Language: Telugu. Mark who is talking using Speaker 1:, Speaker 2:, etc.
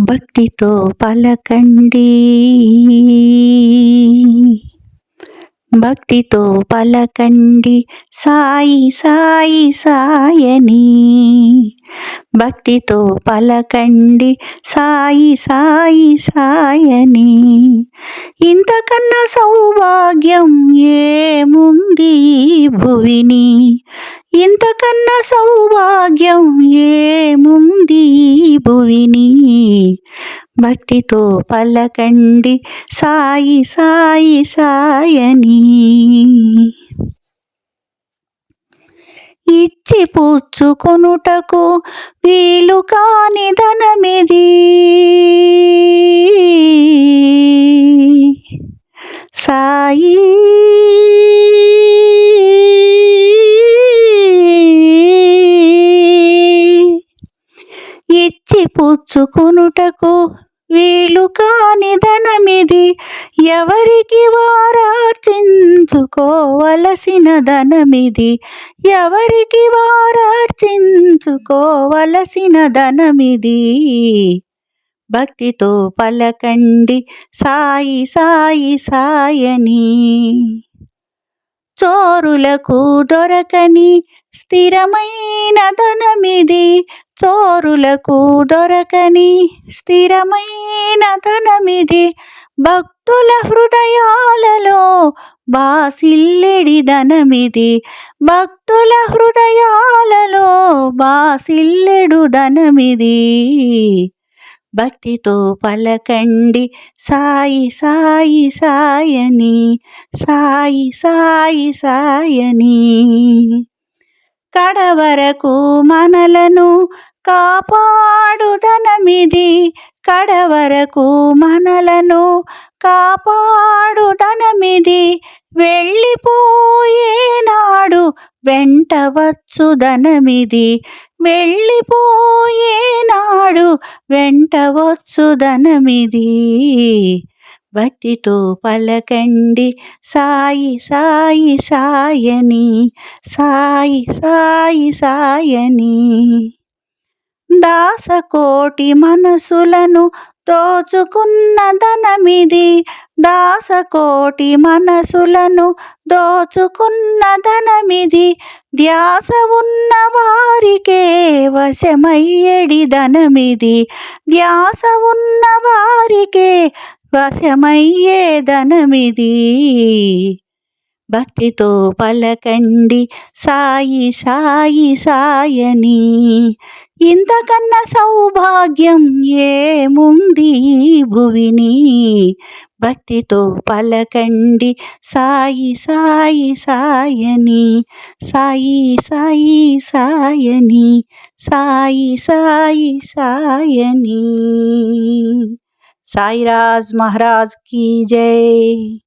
Speaker 1: భక్తితో పలకండి, భక్తితో పలకండి సాయి సాయి సాయని. భక్తితో పలకండి సాయి సాయి సాయని. ఇంతకన్నా సౌభాగ్యం ఏముంది భువిని, ఇంతకన్నా సౌభాగ్యం ఏముంది భువిని. భక్తితో పలకండి సాయి సాయి సాయని. ఇచ్చి పుచ్చుకొనుటకు వీలు కాని ధనమిది, సాయి ఇచ్చి పుచ్చుకొనుటకు వీలు కాని ధనమిది. ఎవరికి వారార్చించుకోవలసిన ధనమిది, ఎవరికి వారార్చించుకోవలసిన ధనమిది. భక్తితో పలకండి సాయి సాయి సాయని. చోరులకు దొరకని స్థిరమైన ధనమిది, చోరులకు దొరకని స్థిరమైన ధనమిది. భక్తుల హృదయాలలో బాసిల్లెడి ధనమిది, భక్తుల హృదయాలలో బాసిల్లెడు ధనమిది. భక్తితో పలకండి సాయి సాయి సాయని, సాయి సాయి సాయని. కడవరకు మనలను కాపాడు ధనమిది, కడవరకు మనలను కాపాడు ధనమిది. వెళ్ళిపోయేనాడు వెంటవచ్చు ధనమిది, వెళ్ళిపోయేనాడు వెంటవచ్చు ధనమిది. భక్తితో పలకండి సాయి సాయి సాయని, సాయి సాయి సాయని. దాసకోటి మనసులను దోచుకున్న ధనమిది, దాసకోటి మనసులను దోచుకున్న ధనమిది. ధ్యాస ఉన్న వారికే వశమయ్యేడి ధనమిది, ధ్యాస ఉన్న వారికే వశమయ్యే ధనమిది. భక్తితో పలకండి సాయి సాయి సాయని. ఇంతకన్నా సౌభాగ్యం ఏముంది భువిని. భక్తితో పలకండి సాయి సాయి సాయని, సాయి సాయి సాయని, సాయి సాయి సాయని. సాయిరాజ్ మహారాజ్ की जय।